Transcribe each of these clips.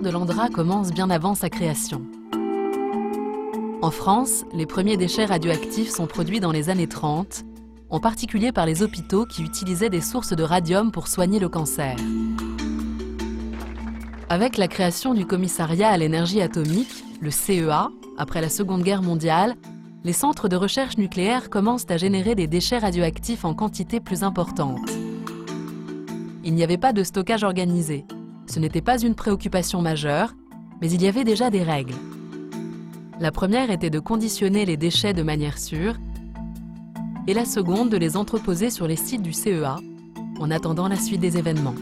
l'histoire de l'Andra commence bien avant sa création. En France, les premiers déchets radioactifs sont produits dans les années 30, en particulier par les hôpitaux qui utilisaient des sources de radium pour soigner le cancer. Avec la création du Commissariat à l'énergie atomique, le CEA, après la Seconde Guerre mondiale, les centres de recherche nucléaire commencent à générer des déchets radioactifs en quantité plus importante. Il n'y avait pas de stockage organisé. Ce n'était pas une préoccupation majeure, mais il y avait déjà des règles. La première était de conditionner les déchets de manière sûre, et la seconde de les entreposer sur les sites du CEA, en attendant la suite des événements.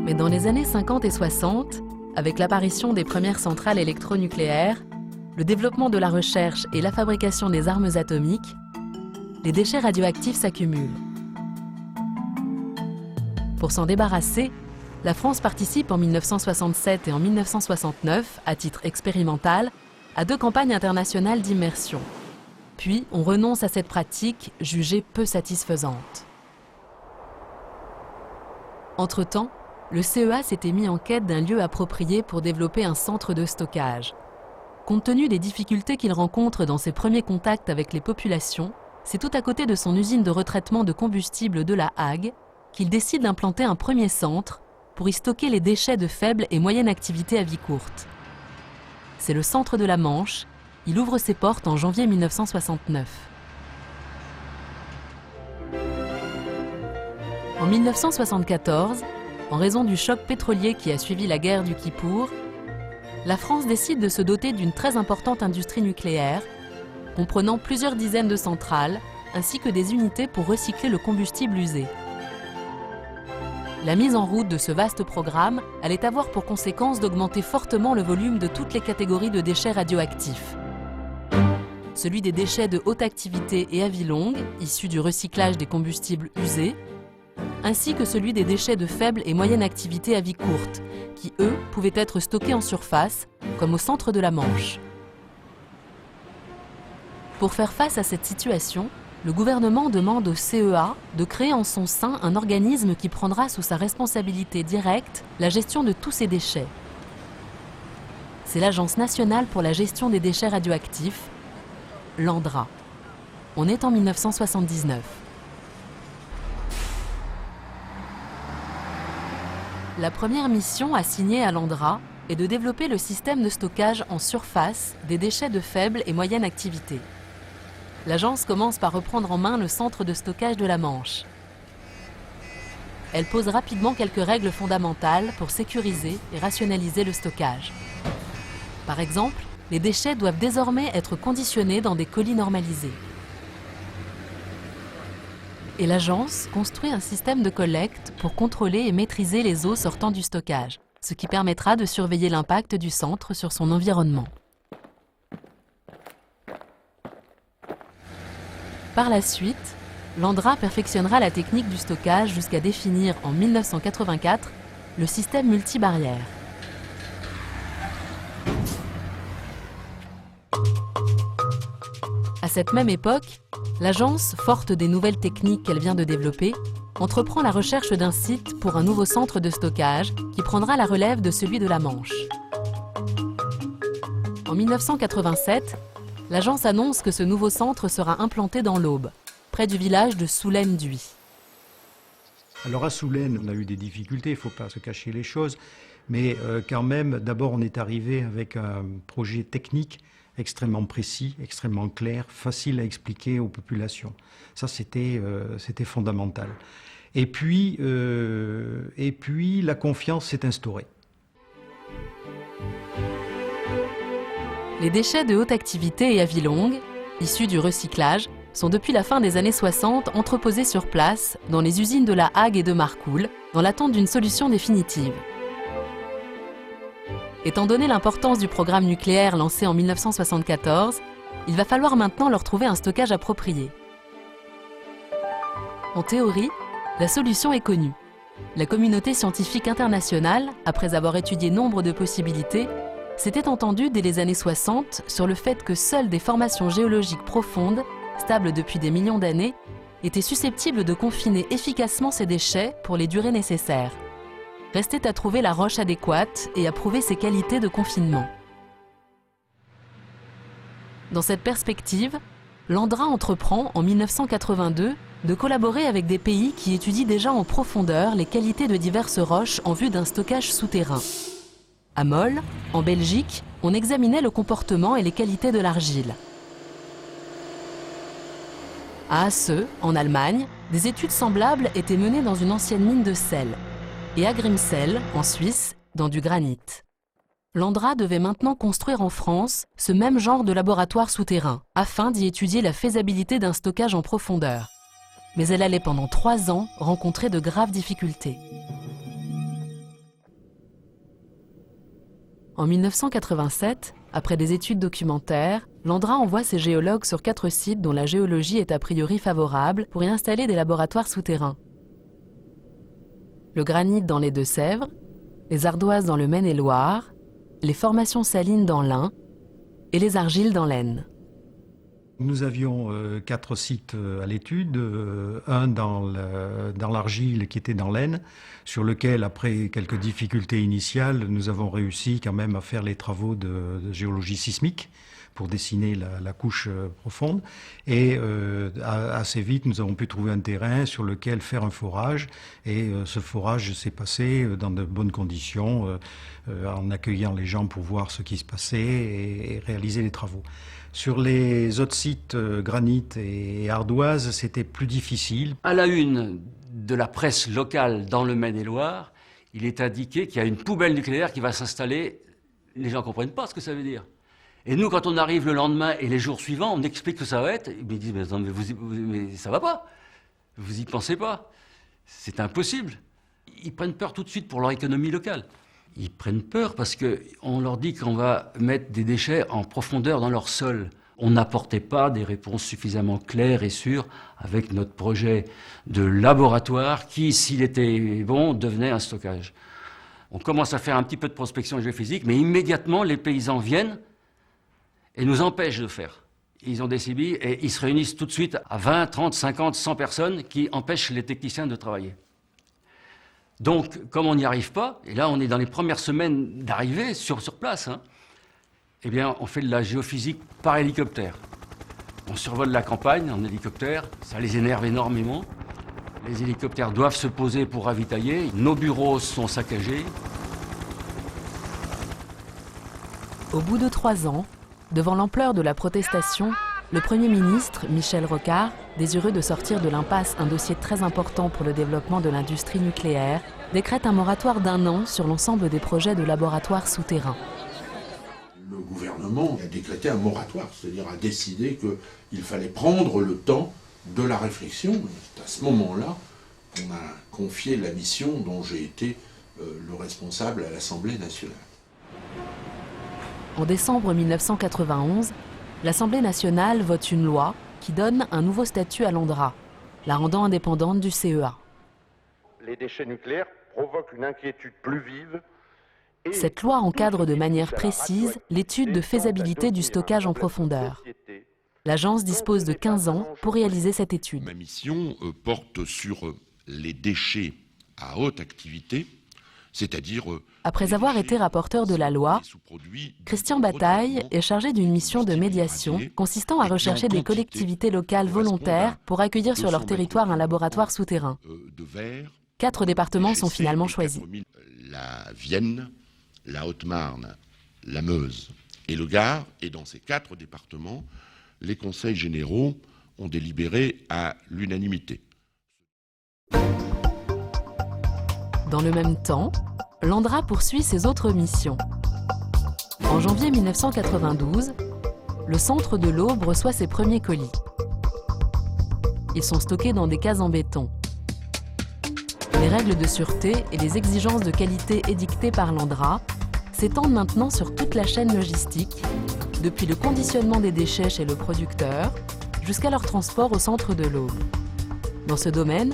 Mais dans les années 50 et 60, avec l'apparition des premières centrales électronucléaires, le développement de la recherche et la fabrication des armes atomiques, les déchets radioactifs s'accumulent. Pour s'en débarrasser, la France participe en 1967 et en 1969, à titre expérimental, à 2 campagnes internationales d'immersion. Puis, on renonce à cette pratique jugée peu satisfaisante. Entre-temps, le CEA s'était mis en quête d'un lieu approprié pour développer un centre de stockage. Compte tenu des difficultés qu'il rencontre dans ses premiers contacts avec les populations, c'est tout à côté de son usine de retraitement de combustible de La Hague qu'il décide d'implanter un premier centre pour y stocker les déchets de faible et moyenne activité à vie courte. C'est le centre de la Manche. Il ouvre ses portes en janvier 1969. En 1974, en raison du choc pétrolier qui a suivi la guerre du Kippour, la France décide de se doter d'une très importante industrie nucléaire, comprenant plusieurs dizaines de centrales, ainsi que des unités pour recycler le combustible usé. La mise en route de ce vaste programme allait avoir pour conséquence d'augmenter fortement le volume de toutes les catégories de déchets radioactifs. Celui des déchets de haute activité et à vie longue, issus du recyclage des combustibles usés, ainsi que celui des déchets de faible et moyenne activité à vie courte, qui, eux, pouvaient être stockés en surface, comme au centre de la Manche. Pour faire face à cette situation, le gouvernement demande au CEA de créer en son sein un organisme qui prendra sous sa responsabilité directe la gestion de tous ces déchets. C'est l'Agence nationale pour la gestion des déchets radioactifs, l'ANDRA. On est en 1979. La première mission assignée à l'ANDRA est de développer le système de stockage en surface des déchets de faible et moyenne activité. L'agence commence par reprendre en main le centre de stockage de la Manche. Elle pose rapidement quelques règles fondamentales pour sécuriser et rationaliser le stockage. Par exemple, les déchets doivent désormais être conditionnés dans des colis normalisés. Et l'agence construit un système de collecte pour contrôler et maîtriser les eaux sortant du stockage, ce qui permettra de surveiller l'impact du centre sur son environnement. Par la suite, l'ANDRA perfectionnera la technique du stockage jusqu'à définir en 1984 le système multibarrière. À cette même époque, l'agence, forte des nouvelles techniques qu'elle vient de développer, entreprend la recherche d'un site pour un nouveau centre de stockage qui prendra la relève de celui de la Manche. En 1987, l'agence annonce que ce nouveau centre sera implanté dans l'Aube, près du village de Soulaine-d'Huy. Alors à Soulaine, on a eu des difficultés, il ne faut pas se cacher les choses, mais quand même, d'abord on est arrivé avec un projet technique extrêmement précis, extrêmement clair, facile à expliquer aux populations. Ça, c'était fondamental. Et puis, la confiance s'est instaurée. Les déchets de haute activité et à vie longue, issus du recyclage, sont depuis la fin des années 60 entreposés sur place dans les usines de La Hague et de Marcoule, dans l'attente d'une solution définitive. Étant donné l'importance du programme nucléaire lancé en 1974, il va falloir maintenant leur trouver un stockage approprié. En théorie, la solution est connue. La communauté scientifique internationale, après avoir étudié nombre de possibilités, s'était entendue dès les années 60 sur le fait que seules des formations géologiques profondes, stables depuis des millions d'années, étaient susceptibles de confiner efficacement ces déchets pour les durées nécessaires. restait à trouver la roche adéquate et à prouver ses qualités de confinement. Dans cette perspective, l'Andra entreprend en 1982 de collaborer avec des pays qui étudient déjà en profondeur les qualités de diverses roches en vue d'un stockage souterrain. À Mol, en Belgique, on examinait le comportement et les qualités de l'argile. À Hasse, en Allemagne, des études semblables étaient menées dans une ancienne mine de sel. Et à Grimsel, en Suisse, dans du granit. L'Andra devait maintenant construire en France ce même genre de laboratoire souterrain, afin d'y étudier la faisabilité d'un stockage en profondeur. Mais elle allait pendant 3 ans rencontrer de graves difficultés. En 1987, après des études documentaires, l'Andra envoie ses géologues sur 4 sites dont la géologie est a priori favorable pour y installer des laboratoires souterrains. Le granit dans les Deux-Sèvres, les ardoises dans le Maine-et-Loire, les formations salines dans l'Ain et les argiles dans l'Aisne. Nous avions 4 sites à l'étude, un dans l'argile qui était dans l'Aisne, sur lequel, après quelques difficultés initiales, nous avons réussi quand même à faire les travaux de géologie sismique pour dessiner la couche profonde. Et assez vite, nous avons pu trouver un terrain sur lequel faire un forage. Et ce forage s'est passé dans de bonnes conditions, en accueillant les gens pour voir ce qui se passait et réaliser les travaux. Sur les autres sites, granit et ardoise, c'était plus difficile. À la une de la presse locale dans le Maine-et-Loire, il est indiqué qu'il y a une poubelle nucléaire qui va s'installer. Les gens ne comprennent pas ce que ça veut dire. Et nous, quand on arrive le lendemain et les jours suivants, on explique que ça va être. Ils disent, mais, attends, mais ça va pas. Vous y pensez pas. C'est impossible. Ils prennent peur tout de suite pour leur économie locale. Ils prennent peur parce qu'on leur dit qu'on va mettre des déchets en profondeur dans leur sol. On n'apportait pas des réponses suffisamment claires et sûres avec notre projet de laboratoire qui, s'il était bon, devenait un stockage. On commence à faire un petit peu de prospection géophysique, mais immédiatement, les paysans viennent et nous empêchent de faire. Ils ont des CBI et ils se réunissent tout de suite à 20, 30, 50, 100 personnes qui empêchent les techniciens de travailler. Donc, comme on n'y arrive pas, et là on est dans les premières semaines d'arrivée sur place, eh bien on fait de la géophysique par hélicoptère. On survole la campagne en hélicoptère, ça les énerve énormément. Les hélicoptères doivent se poser pour ravitailler, nos bureaux sont saccagés. Au bout de 3 ans, devant l'ampleur de la protestation, le Premier ministre, Michel Rocard, désireux de sortir de l'impasse un dossier très important pour le développement de l'industrie nucléaire, décrète un moratoire d'1 an sur l'ensemble des projets de laboratoires souterrains. Le gouvernement a décrété un moratoire, c'est-à-dire a décidé qu'il fallait prendre le temps de la réflexion. C'est à ce moment-là qu'on a confié la mission dont j'ai été le responsable à l'Assemblée nationale. En décembre 1991, l'Assemblée nationale vote une loi qui donne un nouveau statut à l'Andra, la rendant indépendante du CEA. Les déchets nucléaires provoquent une inquiétude plus vive. Cette loi encadre de manière précise l'étude de faisabilité du stockage en profondeur. L'agence dispose de 15 ans pour réaliser cette étude. Ma mission porte sur les déchets à haute activité, c'est-à-dire... Après avoir été rapporteur de la loi, Christian Bataille est chargé d'une mission de médiation consistant à rechercher des collectivités locales volontaires pour accueillir sur leur territoire un laboratoire souterrain. 4 départements sont finalement choisis. La Vienne, la Haute-Marne, la Meuse et le Gard. Et dans ces 4 départements, les conseils généraux ont délibéré à l'unanimité. Dans le même temps, l'Andra poursuit ses autres missions. En janvier 1992, le centre de l'Aube reçoit ses premiers colis. Ils sont stockés dans des cases en béton. Les règles de sûreté et les exigences de qualité édictées par l'Andra s'étendent maintenant sur toute la chaîne logistique, depuis le conditionnement des déchets chez le producteur jusqu'à leur transport au centre de l'Aube. Dans ce domaine,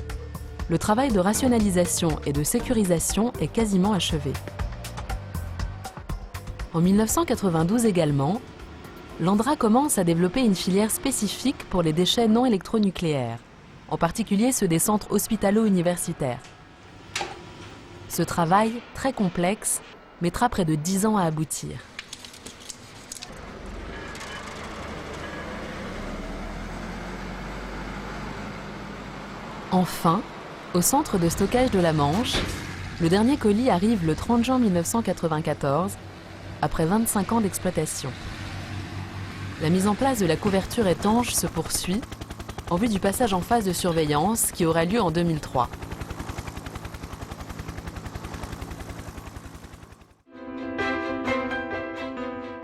le travail de rationalisation et de sécurisation est quasiment achevé. En 1992 également, l'Andra commence à développer une filière spécifique pour les déchets non électronucléaires, en particulier ceux des centres hospitalo-universitaires. Ce travail, très complexe, mettra près de 10 ans à aboutir. Enfin, au centre de stockage de la Manche, le dernier colis arrive le 30 juin 1994, après 25 ans d'exploitation. La mise en place de la couverture étanche se poursuit en vue du passage en phase de surveillance qui aura lieu en 2003.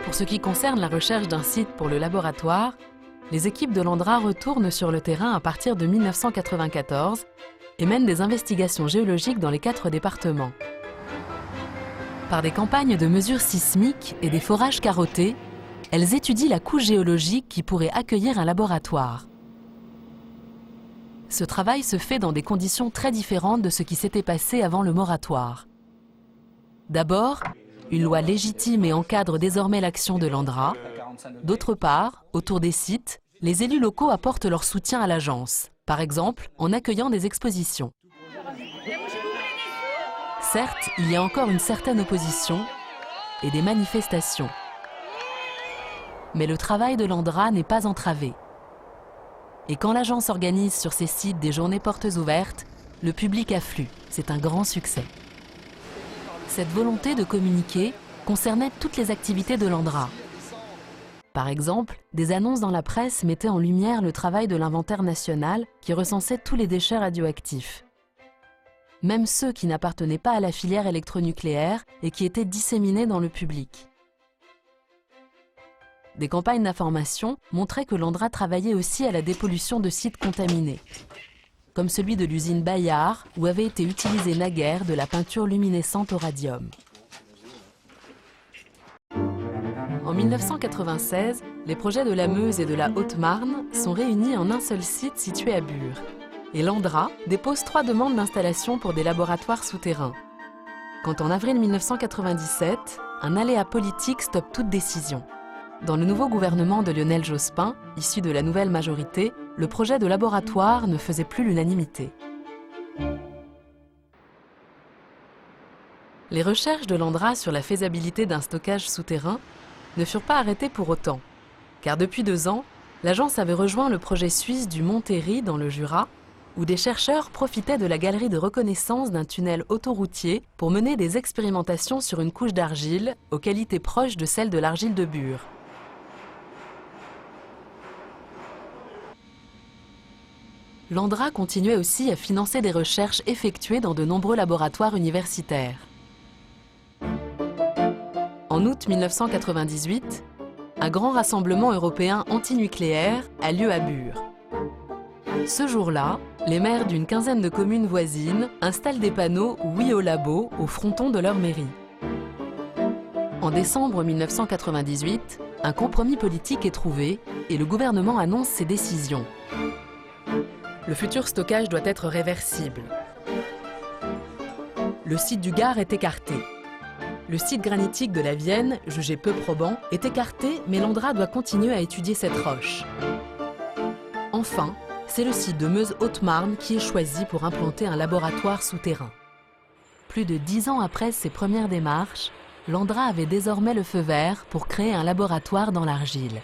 Pour ce qui concerne la recherche d'un site pour le laboratoire, les équipes de l'ANDRA retournent sur le terrain à partir de 1994 et mènent des investigations géologiques dans les 4 départements. Par des campagnes de mesures sismiques et des forages carottés, elles étudient la couche géologique qui pourrait accueillir un laboratoire. Ce travail se fait dans des conditions très différentes de ce qui s'était passé avant le moratoire. D'abord, une loi légitime et encadre désormais l'action de l'ANDRA. D'autre part, autour des sites, les élus locaux apportent leur soutien à l'agence, par exemple en accueillant des expositions. Certes, il y a encore une certaine opposition et des manifestations. Mais le travail de l'ANDRA n'est pas entravé. Et quand l'agence organise sur ses sites des journées portes ouvertes, le public afflue. C'est un grand succès. Cette volonté de communiquer concernait toutes les activités de l'ANDRA. Par exemple, des annonces dans la presse mettaient en lumière le travail de l'inventaire national qui recensait tous les déchets radioactifs. Même ceux qui n'appartenaient pas à la filière électronucléaire et qui étaient disséminés dans le public. Des campagnes d'information montraient que l'ANDRA travaillait aussi à la dépollution de sites contaminés, comme celui de l'usine Bayard, où avait été utilisée naguère de la peinture luminescente au radium. En 1996, les projets de la Meuse et de la Haute-Marne sont réunis en un seul site situé à Bure. Et l'ANDRA dépose 3 demandes d'installation pour des laboratoires souterrains. Quand en avril 1997, un aléa politique stoppe toute décision. Dans le nouveau gouvernement de Lionel Jospin, issu de la nouvelle majorité, le projet de laboratoire ne faisait plus l'unanimité. Les recherches de l'ANDRA sur la faisabilité d'un stockage souterrain ne furent pas arrêtées pour autant, car depuis 2 ans, l'agence avait rejoint le projet suisse du Montéry dans le Jura, où des chercheurs profitaient de la galerie de reconnaissance d'un tunnel autoroutier pour mener des expérimentations sur une couche d'argile aux qualités proches de celles de l'argile de Bure. L'ANDRA continuait aussi à financer des recherches effectuées dans de nombreux laboratoires universitaires. En août 1998, un grand rassemblement européen antinucléaire a lieu à Bure. Ce jour-là, les maires d'une quinzaine de communes voisines installent des panneaux « Oui au labo » au fronton de leur mairie. En décembre 1998, un compromis politique est trouvé et le gouvernement annonce ses décisions. Le futur stockage doit être réversible. Le site du Gard est écarté. Le site granitique de la Vienne, jugé peu probant, est écarté, mais l'ANDRA doit continuer à étudier cette roche. Enfin, c'est le site de Meuse-Haute-Marne qui est choisi pour implanter un laboratoire souterrain. Plus de 10 ans après ses premières démarches, l'ANDRA avait désormais le feu vert pour créer un laboratoire dans l'argile.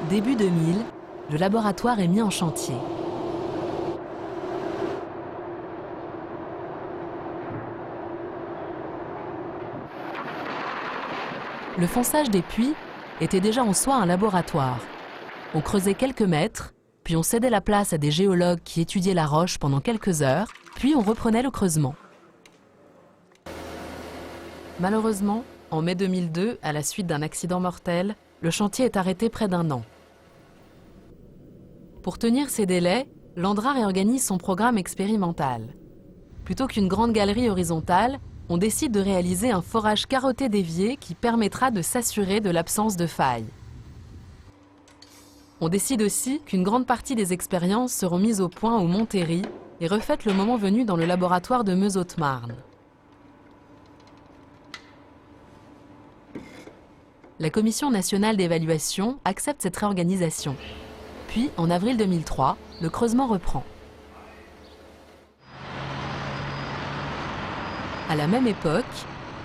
Début 2000, le laboratoire est mis en chantier. Le fonçage des puits était déjà en soi un laboratoire. On creusait quelques mètres, puis on cédait la place à des géologues qui étudiaient la roche pendant quelques heures, puis on reprenait le creusement. Malheureusement, en mai 2002, à la suite d'un accident mortel, le chantier est arrêté près d'1 an. Pour tenir ces délais, l'ANDRA réorganise son programme expérimental. Plutôt qu'une grande galerie horizontale, on décide de réaliser un forage carotté dévié qui permettra de s'assurer de l'absence de failles. On décide aussi qu'une grande partie des expériences seront mises au point au Montéry et refaites le moment venu dans le laboratoire de Meuse-Haute-Marne. la Commission nationale d'évaluation accepte cette réorganisation. Puis, en avril 2003, le creusement reprend. À la même époque,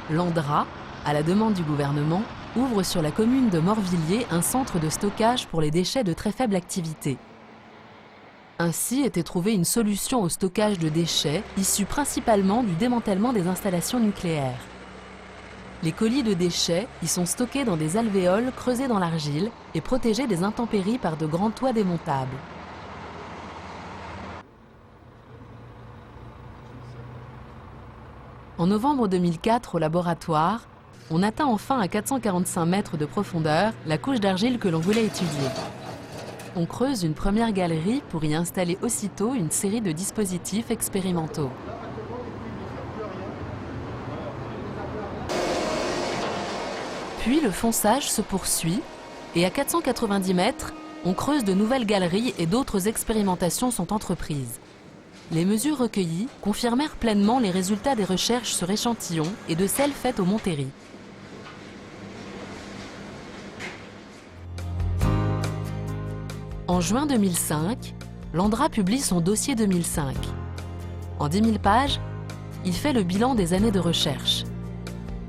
l'ANDRA, à la demande du gouvernement, ouvre sur la commune de Morvilliers un centre de stockage pour les déchets de très faible activité. Ainsi était trouvée une solution au stockage de déchets issus principalement du démantèlement des installations nucléaires. Les colis de déchets y sont stockés dans des alvéoles creusés dans l'argile et protégés des intempéries par de grands toits démontables. En novembre 2004, au laboratoire, on atteint enfin à 445 mètres de profondeur la couche d'argile que l'on voulait étudier. On creuse une première galerie pour y installer aussitôt une série de dispositifs expérimentaux. Puis le fonçage se poursuit et à 490 mètres, on creuse de nouvelles galeries et d'autres expérimentations sont entreprises. Les mesures recueillies confirmèrent pleinement les résultats des recherches sur échantillons et de celles faites au Montéry. En juin 2005, l'ANDRA publie son dossier 2005. En 10 000 pages, il fait le bilan des années de recherche.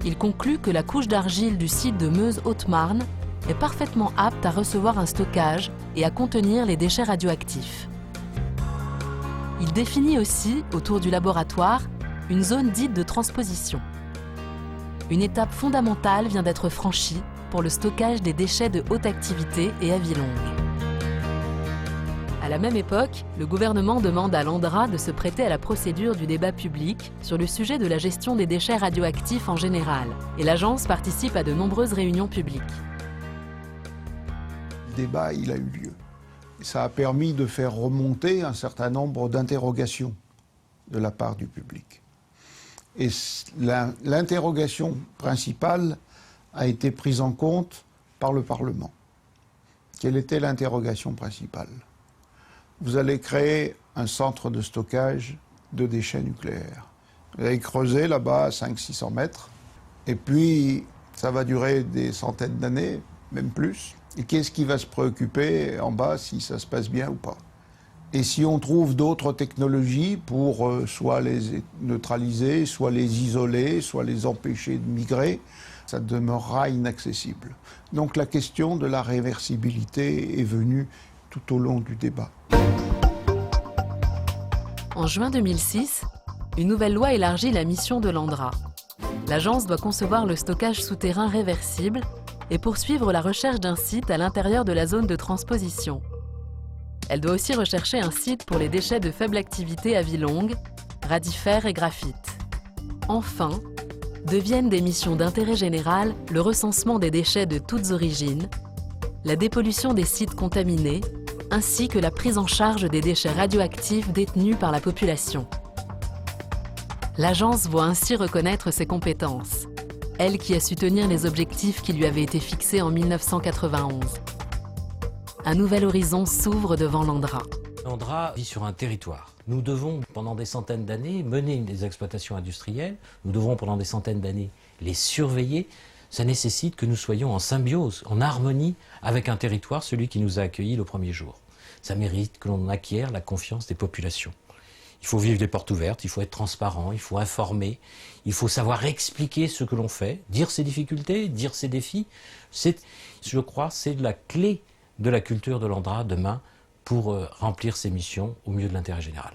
Il conclut que la couche d'argile du site de Meuse-Haute-Marne est parfaitement apte à recevoir un stockage et à contenir les déchets radioactifs. Il définit aussi, autour du laboratoire, une zone dite de transposition. Une étape fondamentale vient d'être franchie pour le stockage des déchets de haute activité et à vie longue. À la même époque, le gouvernement demande à l'ANDRA de se prêter à la procédure du débat public sur le sujet de la gestion des déchets radioactifs en général, et l'agence participe à de nombreuses réunions publiques. Le débat, il a eu lieu. Ça a permis de faire remonter un certain nombre d'interrogations de la part du public. Et l'interrogation principale a été prise en compte par le Parlement. Quelle était l'interrogation principale ? Vous allez créer un centre de stockage de déchets nucléaires. Vous allez creuser là-bas à 500-600 mètres, et puis ça va durer des centaines d'années, même plus. Et qu'est-ce qui va se préoccuper en bas si ça se passe bien ou pas? Et si on trouve d'autres technologies pour soit les neutraliser, soit les isoler, soit les empêcher de migrer, ça demeurera inaccessible. Donc la question de la réversibilité est venue tout au long du débat. En juin 2006, une nouvelle loi élargit la mission de l'ANDRA. L'agence doit concevoir le stockage souterrain réversible et poursuivre la recherche d'un site à l'intérieur de la zone de transposition. Elle doit aussi rechercher un site pour les déchets de faible activité à vie longue, radifères et graphite. Enfin, deviennent des missions d'intérêt général le recensement des déchets de toutes origines, la dépollution des sites contaminés, ainsi que la prise en charge des déchets radioactifs détenus par la population. L'agence voit ainsi reconnaître ses compétences, elle qui a su tenir les objectifs qui lui avaient été fixés en 1991. Un nouvel horizon s'ouvre devant l'ANDRA. L'ANDRA vit sur un territoire. Nous devons, pendant des centaines d'années, mener des exploitations industrielles. Nous devons, pendant des centaines d'années, les surveiller. Ça nécessite que nous soyons en symbiose, en harmonie avec un territoire, celui qui nous a accueillis le premier jour. Ça mérite que l'on acquiert la confiance des populations. Il faut vivre des portes ouvertes, il faut être transparent, il faut informer, il faut savoir expliquer ce que l'on fait, dire ses difficultés, dire ses défis. Je crois que c'est la clé de la culture de l'ANDRA demain pour remplir ses missions au mieux de l'intérêt général.